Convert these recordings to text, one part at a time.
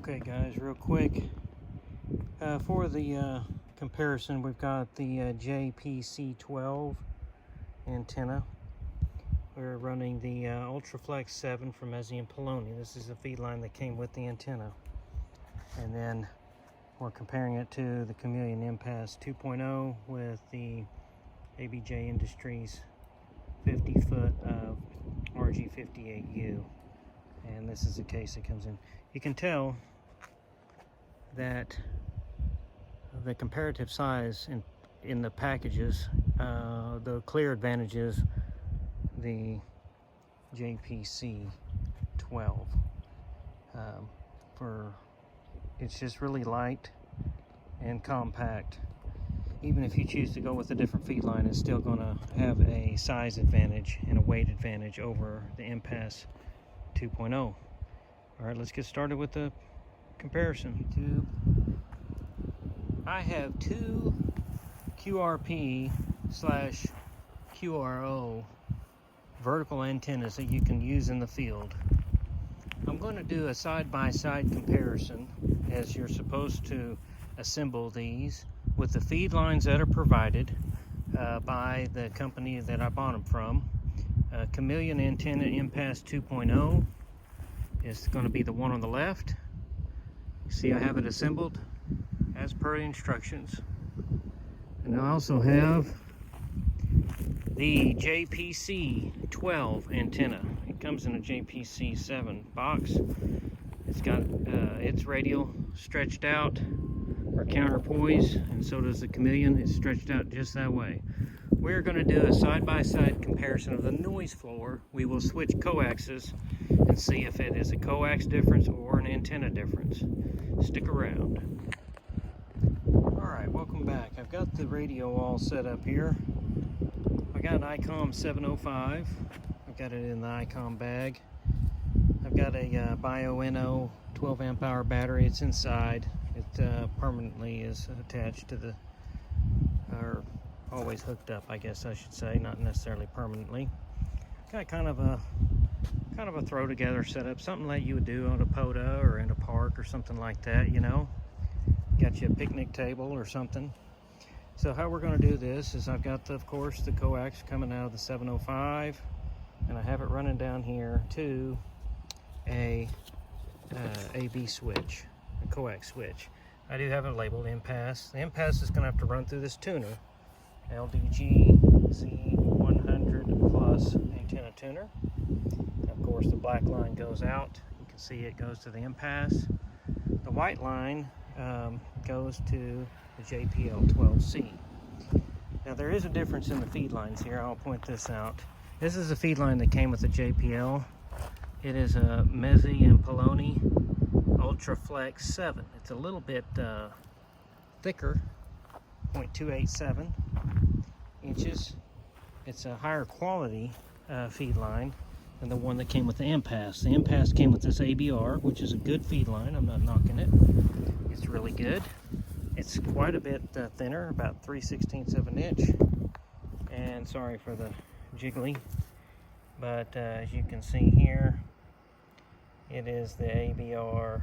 Okay guys, real quick, for the comparison, we've got the JPC-12 antenna. We're running the Ultraflex 7 from M&P. This is a Feedline that came with the antenna. And then we're comparing it to the Chameleon MPAS 2.0 with the ABJ Industries 50-foot RG58U. And this is the case that comes in. You can tell that the comparative size in the packages, the clear advantage is the JPC-12. It's just really light and compact. Even if you choose to go with a different Feedline, it's still going to have a size advantage and a weight advantage over the MPAS 2.0. All right, let's get started with the comparison. I have two QRP/QRO vertical antennas that you can use in the field. I'm going to do a side-by-side comparison, as you're supposed to assemble these with the feed lines that are provided by the company that I bought them from. Chameleon antenna MPAS 2.0 is going to be the one on the left. You see I have it assembled as per the instructions. And I also have the JPC-12 antenna. It comes in a JPC-7 box. It's got its radial stretched out or counterpoise, and so does the Chameleon. It's stretched out just that way. We're going to do a side-by-side comparison of the noise floor. We will switch coaxes and see if it is a coax difference or an antenna difference. Stick around. Alright, welcome back. I've got the radio all set up here. I got an Icom 705. I've got it in the Icom bag. I've got a Bio-NO 12 amp hour battery. It's inside. It permanently is attached to the, or always hooked up, I guess I should say, not necessarily permanently. Got kind of a throw together setup, something like you would do on a POTA or in a park or something like that, you know. Got you a picnic table or something. So how we're going to do this is I've got, of course, the coax coming out of the 705, and I have it running down here to a AB switch, a coax switch. I do have it labeled MPAS. The MPAS is going to have to run through this tuner, LDG Z100 plus antenna tuner. Of course, the black line goes out. You can see it goes to the MPAS. The white line goes to the JPL12C. Now there is a difference in the feed lines here. I'll point this out. This is a feed line that came with the JPL. It is a M&P Ultraflex 7. It's a little bit thicker, 0.287 inches. It's a higher quality feed line than the one that came with the MPAS. The MPAS came with this ABR, which is a good feed line. I'm not knocking it. It's really good. It's quite a bit thinner, about 3/16 of an inch. And sorry for the jiggly, but as you can see here, it is the ABR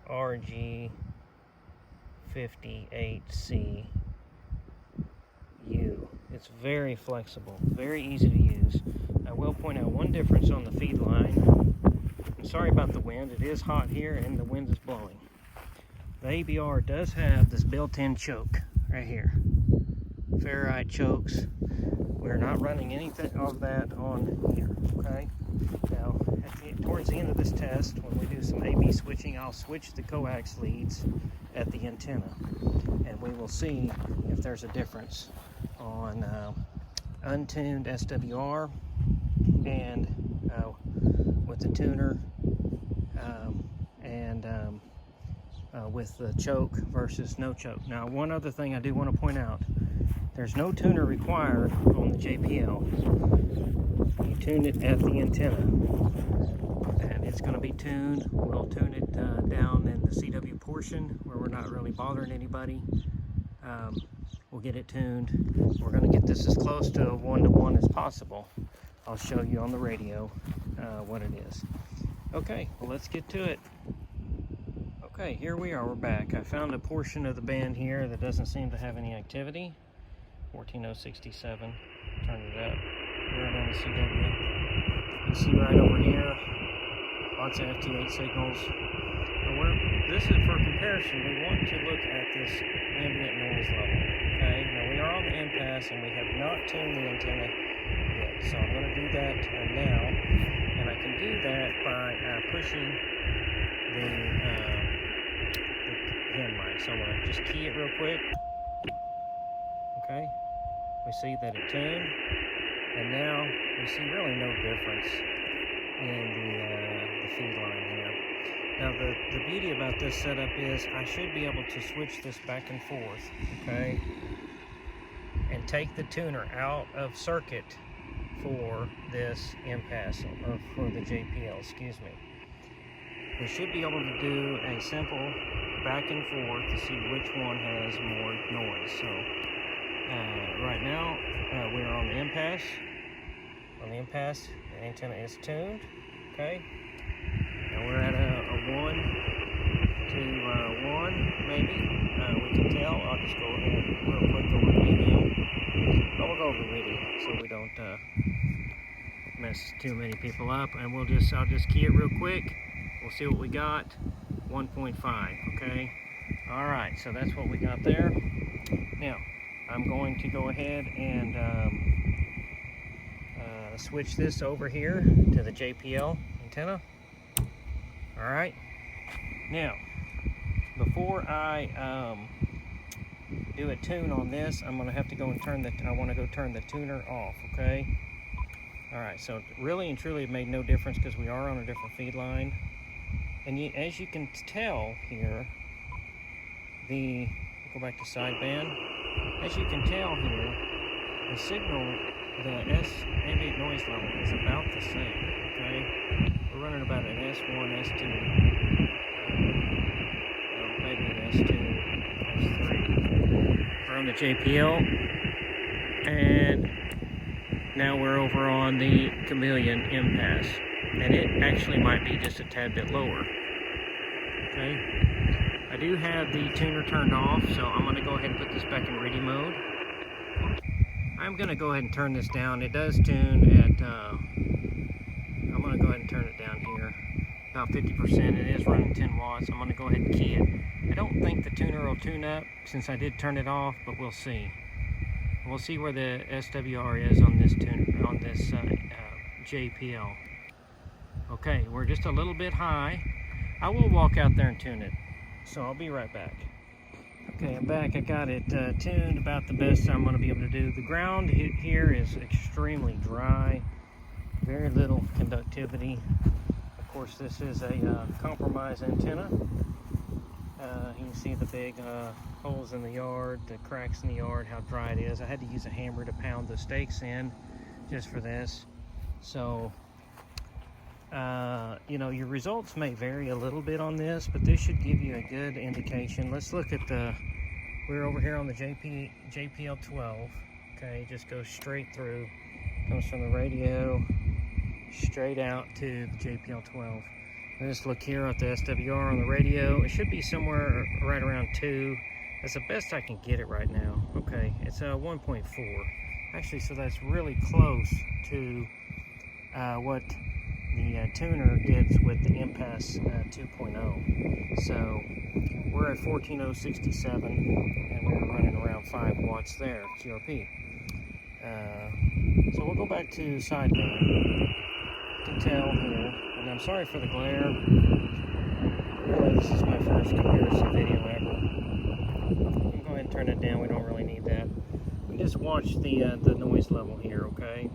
RG58CU. It's very flexible, very easy to use. I will point out one difference on the feed line. I'm sorry about the wind. It is hot here and the wind is blowing. The ABR does have this built-in choke right here. Ferrite chokes. We're not running anything of that on here, okay? Now, towards the end of this test, when we do some AB switching, I'll switch the coax leads at the antenna, and we will see if there's a difference on untuned SWR and with the tuner and with the choke versus no choke. Now, one other thing I do want to point out, there's no tuner required on the JPL. You tune it at the antenna, and it's going to be tuned. We'll tune it down in the CW portion where we're not really bothering anybody. We'll get it tuned. We're going to get this as close to a 1-to-1 as possible. I'll show you on the radio what it is. Okay, well, let's get to it. Oh, Okay, here we are, we're back. I found a portion of the band here that doesn't seem to have any activity. 14067, turn it up. We're on the CW. You can see right over here, lots of FT8 signals. This is for comparison. We want to look at this ambient noise level. Okay, now we are on the MPAS and we have not tuned the antenna yet. So I'm going to do that now, and I can do that by pushing the hand mic. So I'm going to just key it real quick. Okay, we see that it tuned, and now we see really no difference in the Feedline here. Now the beauty about this setup is I should be able to switch this back and forth, okay, and take the tuner out of circuit for this MPAS, or for the JPL, excuse me. We should be able to do a simple back and forth to see which one has more noise. So right now we're on the MPAS. On the MPAS, the antenna is tuned, okay? Now we're at a 1 to 1, maybe. We can tell. I'll just go ahead real quick over radio. But we'll go over radio so we don't mess too many people up. And I'll just key it real quick. We'll see what we got. 1.5, okay? All right, so that's what we got there. Now, I'm going to go ahead and switch this over here to the JPL antenna. All right. Now, before I do a tune on this, I'm gonna have to go and turn the tuner off, okay? All right, so really and truly it made no difference because we are on a different feed line. And as you can tell here, go back to sideband. As you can tell here, the signal, the ambient noise level is about the same, okay? We're running about an S1, S2, maybe an S2, S3. We're on the JPL, and now we're over on the Chameleon MPAS, and it actually might be just a tad bit lower, okay? I do have the tuner turned off, so I'm going to go ahead and put this back in ready mode. I'm going to go ahead and turn this down. It does tune at, I'm going to go ahead and turn it down here, about 50%. It is running 10 watts. I'm going to go ahead and key it. I don't think the tuner will tune up since I did turn it off, but we'll see. We'll see where the SWR is on this JPL. Okay, we're just a little bit high. I will walk out there and tune it, so I'll be right back. Okay, I'm back. I got it tuned about the best I'm going to be able to do. The ground here is extremely dry, very little conductivity. Of course, this is a compromised antenna. You can see the big holes in the yard, the cracks in the yard, how dry it is. I had to use a hammer to pound the stakes in just for this. So, you know, your results may vary a little bit on this, but this should give you a good indication. Let's look at we're over here on the JPL-12. Okay, just goes straight through, comes from the radio straight out to the JPL-12. Let's look here at the SWR on the radio. It should be somewhere right around 2. That's the best I can get it right now. Okay, it's 1.4. Actually, so that's really close to what the tuner gets with the MPAS 2.0. So we're at 14067, and we're running around 5 watts there, QRP. So we'll go back to sideband. You can tell here, and I'm sorry for the glare. Really, this is my first comparison video ever. You can go ahead and turn it down. We don't really need that. We just watch the noise level here, okay?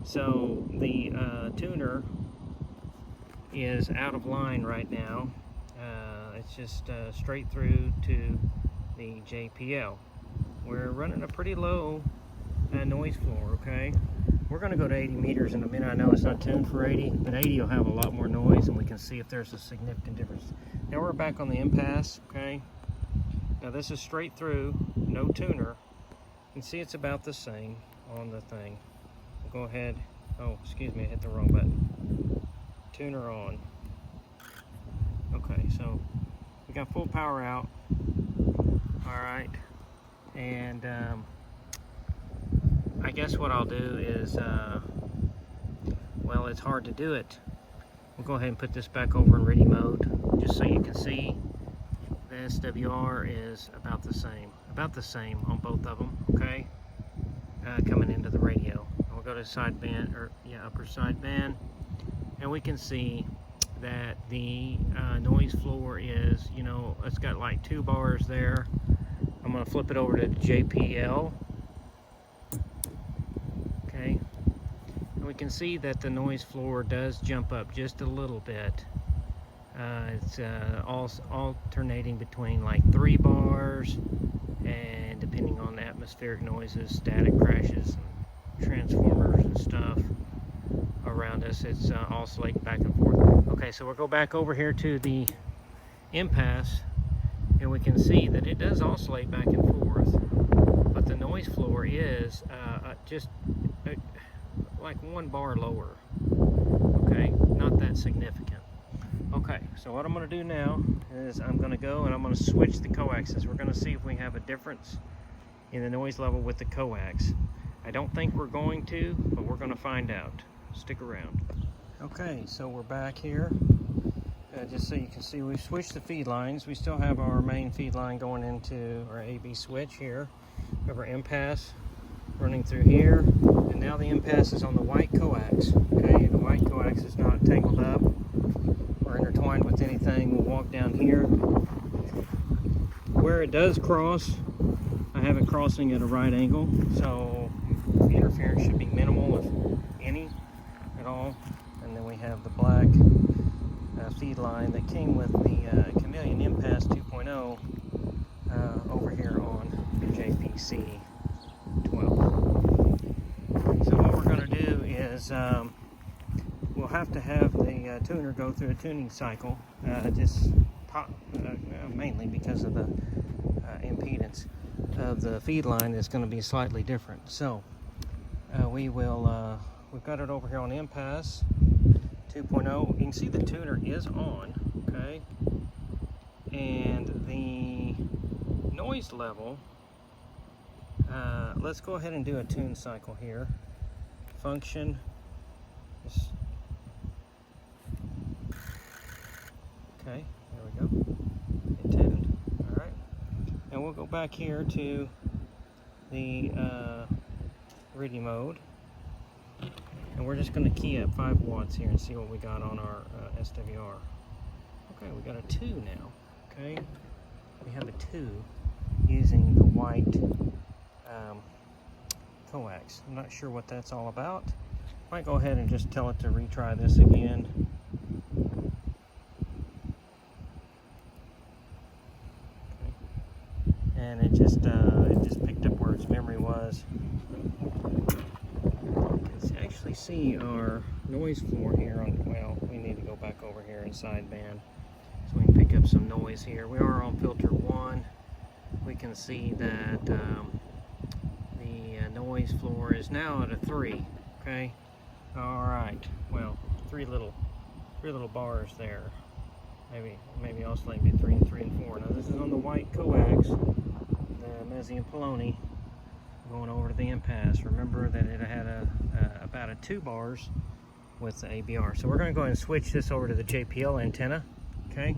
So the tuner is out of line right now. It's just straight through to the JPL. We're running a pretty low noise floor, okay? We're going to go to 80 meters in a minute. I know it's not tuned for 80, but 80 will have a lot more noise, and we can see if there's a significant difference. Now we're back on the MPAS, okay? Now this is straight through, no tuner. You can see it's about the same on the thing. We'll go ahead. Oh, excuse me, I hit the wrong button. Tuner on. Okay, so we got full power out. All right, and I guess what I'll do is, well, it's hard to do it. We'll go ahead and put this back over in ready mode, just so you can see the SWR is about the same on both of them, okay? Coming into the radio. We'll go to sideband, or yeah, upper sideband, and we can see that the noise floor is, you know, it's got like 2 bars there. I'm going to flip it over to JPL. Okay, and we can see that the noise floor does jump up just a little bit. It's alternating between like 3 bars, and depending on the atmospheric noises, static crashes, and transformers and stuff around us, it's oscillating back and forth. Okay, so we'll go back over here to the MPAS, and we can see that it does oscillate back and forth, but the noise floor is just like 1 bar lower. Okay, not that significant. Okay, so what I'm going to do now is I'm going to go and I'm going to switch the coaxes. We're going to see if we have a difference in the noise level with the coax. I don't think we're going to, but we're going to find out. Stick around. Okay, so we're back here. Just so you can see, we've switched the feed lines. We still have our main feed line going into our AB switch here. We have our MPAS running through here, and now the MPAS is on the white coax. Okay, the white coax is not tangled up or intertwined with anything. We'll walk down here. Where it does cross, I have it crossing at a right angle, so the interference should be minimal, if any at all. And then we have the black feed line that came with the Chameleon MPAS 2.0 over here on the JPC-12. So what we're going to do is we'll have to have the tuner go through a tuning cycle, mainly because of the impedance of the feed line is going to be slightly different. So we've got it over here on MPAS 2.0. You can see the tuner is on, okay, and the noise level, let's go ahead and do a tune cycle here. Function, okay, there we go, it tuned. All right, and we'll go back here to the ready mode, and we're just going to key up 5 watts here and see what we got on our SWR. Okay, we got a 2 now. Okay, we have a 2 using the white coax. I'm not sure what that's all about. Might go ahead and just tell it to retry this again. Okay. And it just picked up where its memory was. Actually see our noise floor here on, well, we need to go back over here in sideband so we can pick up some noise here. We are on filter 1. We can see that the noise floor is now at a 3. Okay, all right, well, three little bars there, maybe oscillating between 3 and 4. Now this is on the white coax, the Messi Poloni, going over to the MPAS. Remember that it had about a 2 bars with the ABR. So we're going to go ahead and switch this over to the JPL antenna. Okay,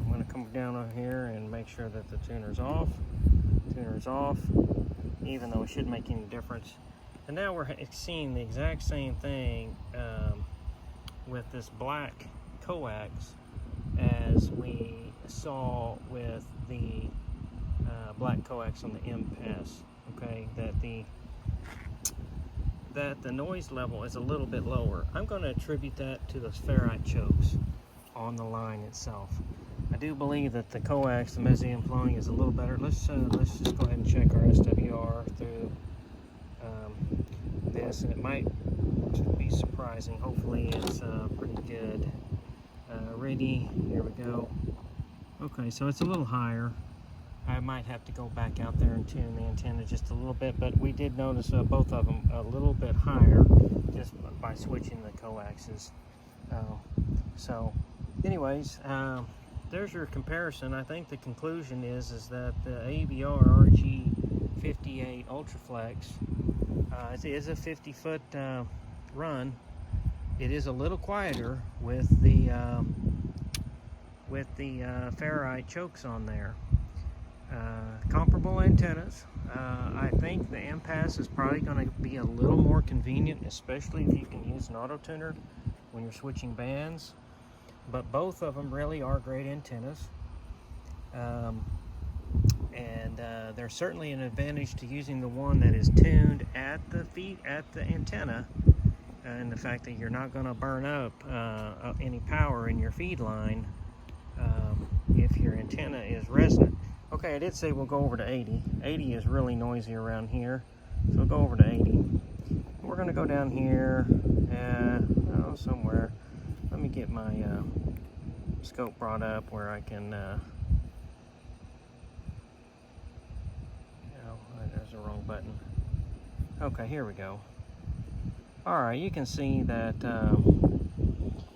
I'm going to come down on here and make sure that the tuner's off. Tuner's off, even though it shouldn't make any difference. And now we're seeing the exact same thing with this black coax as we saw with the black coax on the MPAS. Okay, that the noise level is a little bit lower. I'm going to attribute that to those ferrite chokes on the line itself. I do believe that the coax, the Messi Poloni, is a little better. Let's just go ahead and check our SWR through this, and it might be surprising. Hopefully it's pretty good. Ready, here we go. Okay, so it's a little higher. I might have to go back out there and tune the antenna just a little bit, but we did notice both of them a little bit higher just by switching the coaxes. So anyways, there's your comparison. I think the conclusion is that the ABR RG58 Ultraflex it is a 50-foot run. It is a little quieter with the ferrite chokes on there. Comparable antennas. I think the MPAS is probably going to be a little more convenient, especially if you can use an auto tuner when you're switching bands. But both of them really are great antennas, and there's certainly an advantage to using the one that is tuned at the antenna, and the fact that you're not going to burn up any power in your feed line if your antenna is resonant. Okay, I did say we'll go over to 80. 80 is really noisy around here, so we'll go over to 80. We're going to go down here somewhere. Let me get my scope brought up where I can there's the wrong button. Okay, here we go. Alright, you can see that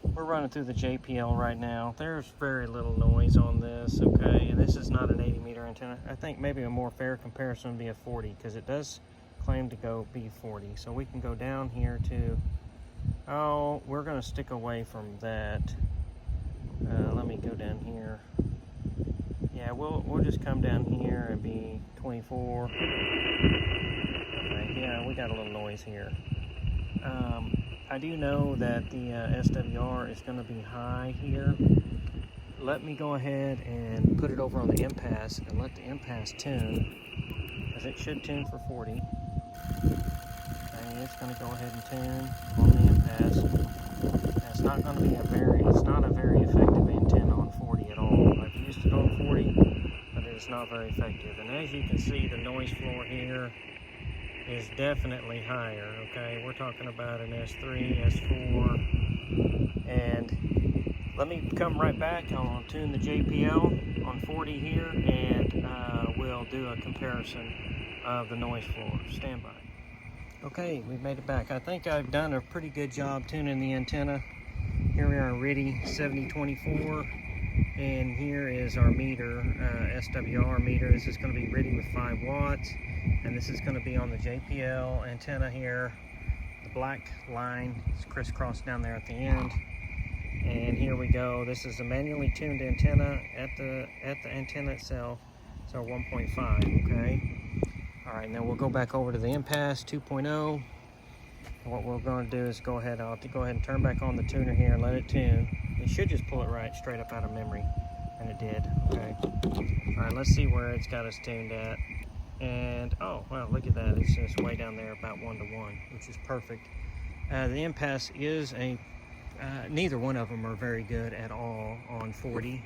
we're running through the JPL right now. There's very little noise on this, okay, and this is not an 80 meter antenna. I think maybe a more fair comparison would be a 40, because it does claim to be 40. So we can go down here to, we're going to stick away from that. Let me go down here. Yeah, we'll just come down here and be 24. Okay, yeah, we got a little noise here. I do know that the SWR is going to be high here. Let me go ahead and put it over on the MPAS and let the MPAS tune, because it should tune for 40. Okay, it's going to go ahead and tune on the MPAS. It's not going to be it's not a very effective antenna on 40 at all. I've used it on 40, but it is not very effective. And as you can see, the noise floor here is definitely higher. Okay, we're talking about an S3, S4, and let me come right back. I'll tune the JPL on 40 here, and we'll do a comparison of the noise floor. Stand by. Okay, we've made it back. I think I've done a pretty good job tuning the antenna. Here we are, RIDI 7024, and here is our meter, SWR meter. This is going to be RIDI with 5 watts, and this is going to be on the JPL antenna here. The black line is crisscrossed down there at the end. And here we go. This is a manually tuned antenna at the antenna itself. It's our 1.5, okay? All right, now we'll go back over to the MPAS 2.0. And what we're going to do is I'll have to go ahead and turn back on the tuner here and let it tune. It should just pull it right straight up out of memory, and it did, okay? All right, let's see where it's got us tuned at. And, oh, well, look at that. It's just way down there about 1 to 1, which is perfect. The MPAS is neither one of them are very good at all on 40,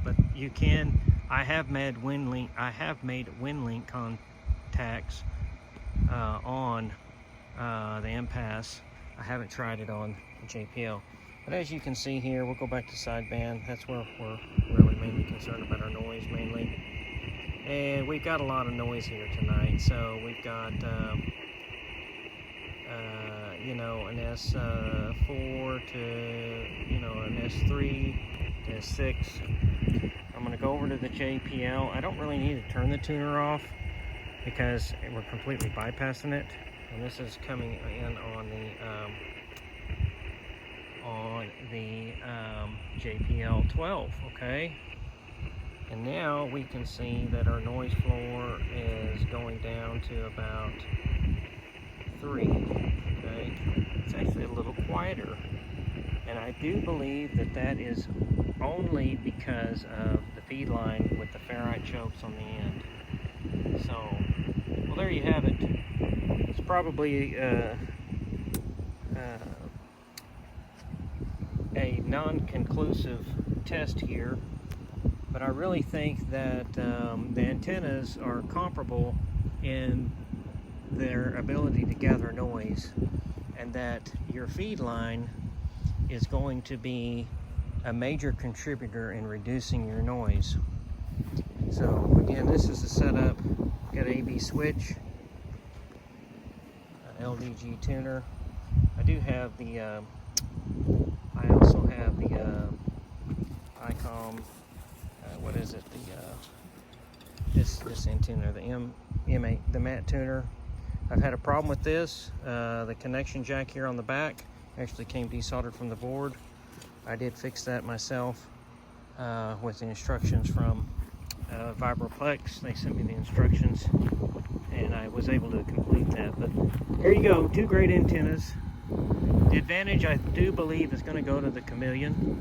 but you can. I have made WinLink contacts on the MPAS. I haven't tried it on the JPL, but as you can see here, we'll go back to sideband. That's where we're really mainly concerned about our noise mainly, and we've got a lot of noise here tonight. So we've got an S4 to an S3 to S6. I'm going to go over to the JPL. I don't really need to turn the tuner off because we're completely bypassing it. And this is coming in on the JPL-12, okay? And now we can see that our noise floor is going down to about 3, okay? It's actually a little quieter. And I do believe that is only because of the feed line with the ferrite chokes on the end. So, well, there you have it. It's probably a non-conclusive test here, but I really think that the antennas are comparable in their ability to gather noise, and that your feed line is going to be a major contributor in reducing your noise. So again, this is the setup. Got an AB switch, an LDG tuner. I do have the I also have the Icom, what is it? This antenna, the M8, the matte tuner. I've had a problem with this. The connection jack here on the back actually came desoldered from the board. I did fix that myself with the instructions from Vibroplex. They sent me the instructions and I was able to complete that. But here you go, 2 great antennas. The advantage, I do believe, is going to go to the Chameleon,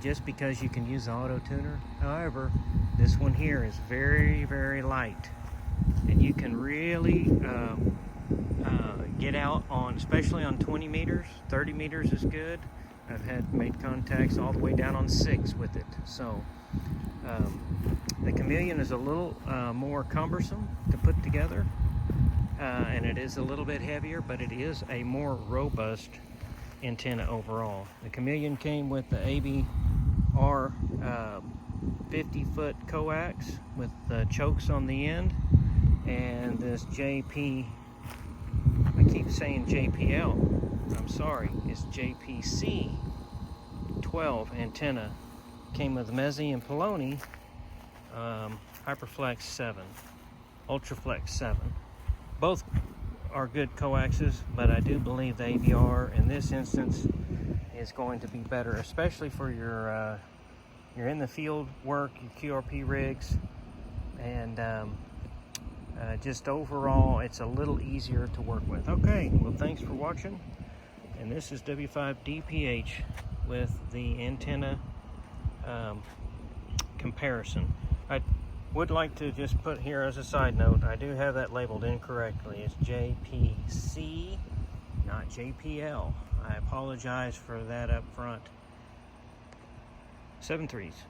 just because you can use the auto tuner. However, this one here is very, very light, and you can really get out on, especially on 20 meters. 30 meters is good. I've made contacts all the way down on 6 with it. So the Chameleon is a little more cumbersome to put together, and it is a little bit heavier, but it is a more robust antenna overall. The Chameleon came with the ABR 50-foot coax with chokes on the end, and this JP, I keep saying JPL, I'm sorry, it's JPC-12 antenna. Came with Mezzi and Poloni Hyperflex 7, Ultraflex 7. Both are good coaxes, but I do believe the ABR in this instance is going to be better, especially for your in the field work, your QRP rigs, and just overall it's a little easier to work with. Okay, well, thanks for watching, and this is W5DPH with the antenna comparison. I would like to just put here as a side note, I do have that labeled incorrectly. It's JPC, not JPL. I apologize for that up front. 7 3s.